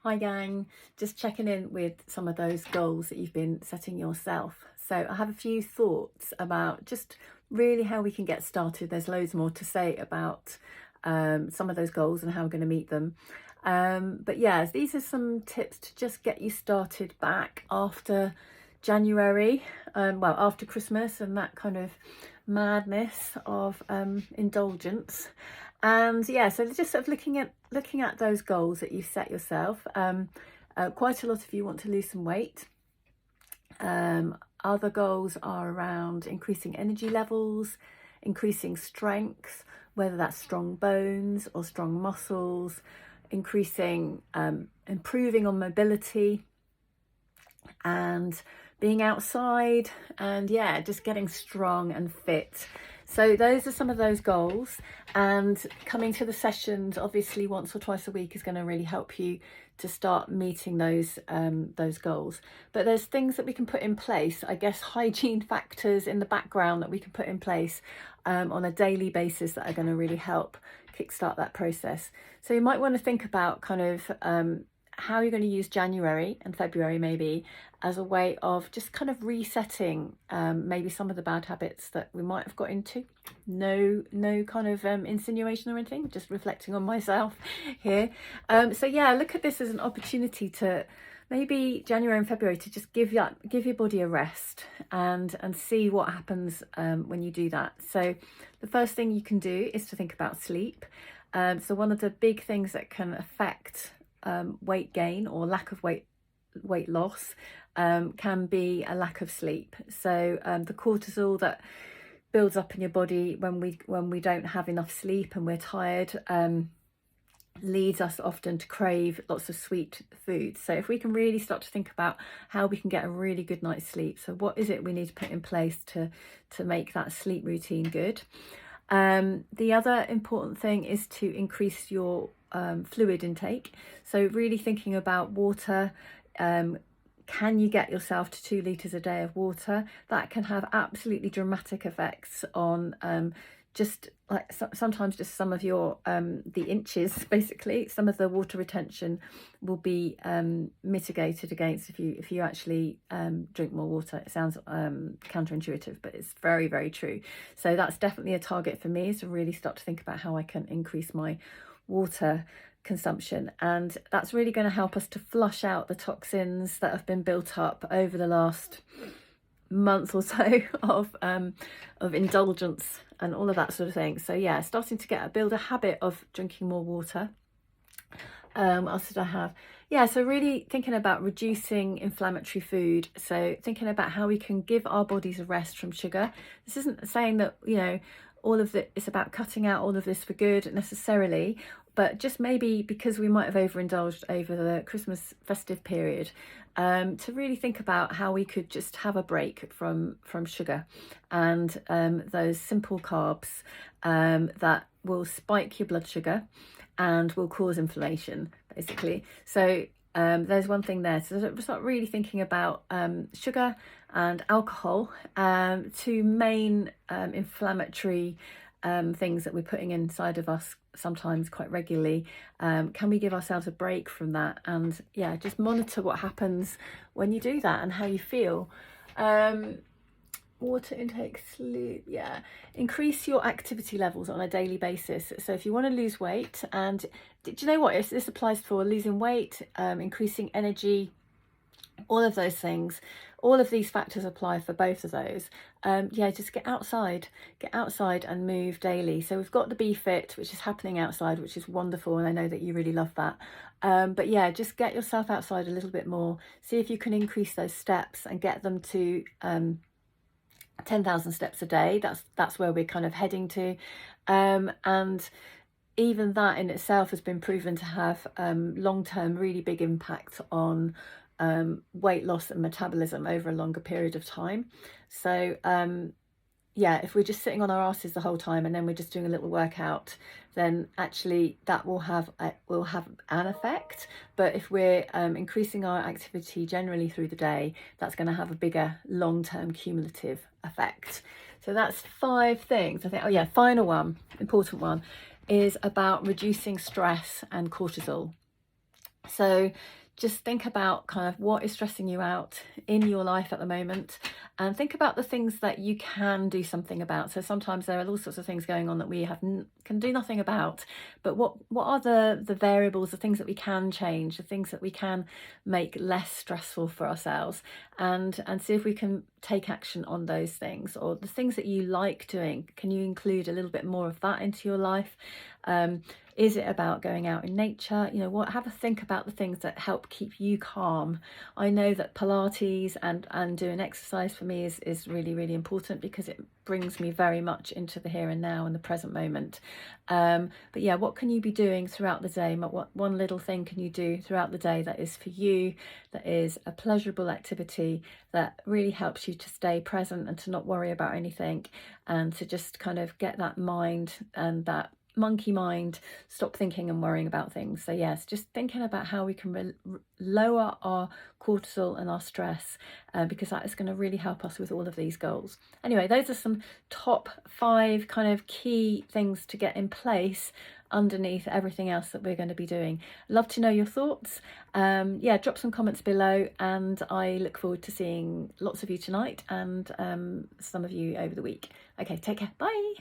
Hi gang, just checking in with some of those goals that you've been setting yourself. So I have a few thoughts about just really how we can get started. There's loads more to say about some of those goals and how we're going to meet them. But yeah, these are some tips to just get you started back after January, well, after Christmas and that kind of madness of indulgence. And yeah, so just sort of looking at those goals that you've set yourself. Quite a lot of you want to lose some weight. Other goals are around increasing energy levels, increasing strength, whether that's strong bones or strong muscles, increasing, improving on mobility and being outside, and yeah, just getting strong and fit. So those are some of those goals, and coming to the sessions obviously once or twice a week is going to really help you to start meeting those goals. But there's things that we can put in place, I guess, hygiene factors in the background that we can put in place on a daily basis that are going to really help kickstart that process. So you might want to think about kind of how you're going to use January and February maybe as a way of just kind of resetting maybe some of the bad habits that we might have got into. No kind of insinuation or anything, just reflecting on myself here. So yeah, look at this as an opportunity to maybe January and February to just give your body a rest and see what happens when you do that. So the first thing you can do is to think about sleep. So one of the big things that can affect weight gain or lack of weight loss can be a lack of sleep. So the cortisol that builds up in your body when we don't have enough sleep and we're tired leads us often to crave lots of sweet foods. So if we can really start to think about how we can get a really good night's sleep, so what is it we need to put in place to make that sleep routine good. The other important thing is to increase your fluid intake. So really thinking about water. Can you get yourself to 2 litres a day of water? That can have absolutely dramatic effects on just like sometimes just some of your the inches, basically some of the water retention will be mitigated against if you actually drink more water. It sounds counterintuitive, but it's very, very true. So that's definitely a target for me, is to really start to think about how I can increase my water consumption, and that's really going to help us to flush out the toxins that have been built up over the last month or so of indulgence and all of that sort of thing. So yeah, starting to build a habit of drinking more water. What else did I have? Yeah, so really thinking about reducing inflammatory food. So thinking about how we can give our bodies a rest from sugar. This isn't saying that, you know, all of it's about cutting out all of this for good necessarily, but just maybe because we might have overindulged over the Christmas festive period, to really think about how we could just have a break from sugar and those simple carbs that will spike your blood sugar and will cause inflammation, basically. So there's one thing there. So start really thinking about sugar and alcohol, two main inflammatory things that we're putting inside of us sometimes quite regularly. Can we give ourselves a break from that? And yeah, just monitor what happens when you do that and how you feel. Water intake, sleep, yeah. Increase your activity levels on a daily basis. So if you want to lose weight, and do you know what? This applies for losing weight, increasing energy, all of those things. All of these factors apply for both of those. Yeah, just get outside and move daily. So we've got the Be Fit, which is happening outside, which is wonderful, and I know that you really love that. But yeah, just get yourself outside a little bit more. See if you can increase those steps and get them to 10,000 steps a day. That's where we're kind of heading to, and even that in itself has been proven to have long-term really big impact on weight loss and metabolism over a longer period of time. So yeah, if we're just sitting on our asses the whole time and then we're just doing a little workout, then actually that will have an effect. But if we're increasing our activity generally through the day, that's going to have a bigger long-term cumulative effect. So that's 5 things, I think. Oh yeah, final one, important one, is about reducing stress and cortisol. So just think about kind of what is stressing you out in your life at the moment, and think about the things that you can do something about. So sometimes there are all sorts of things going on that we can do nothing about, but what are the variables, the things that we can change, the things that we can make less stressful for ourselves, and see if we can take action on those things, or the things that you like doing. Can you include a little bit more of that into your life? Is it about going out in nature? You know, have a think about the things that help keep you calm. I know that Pilates and doing exercise for me is really, really important, because it brings me very much into the here and now and the present moment. But yeah, what can you be doing throughout the day? What one little thing can you do throughout the day that is for you, that is a pleasurable activity, that really helps you to stay present and to not worry about anything, and to just kind of get that mind and that monkey mind, stop thinking and worrying about things. So yes, just thinking about how we can lower our cortisol and our stress, because that is going to really help us with all of these goals. Anyway, those are some top 5 kind of key things to get in place underneath everything else that we're going to be doing. Love to know your thoughts. Yeah, drop some comments below, and I look forward to seeing lots of you tonight, and some of you over the week. Okay, take care. Bye.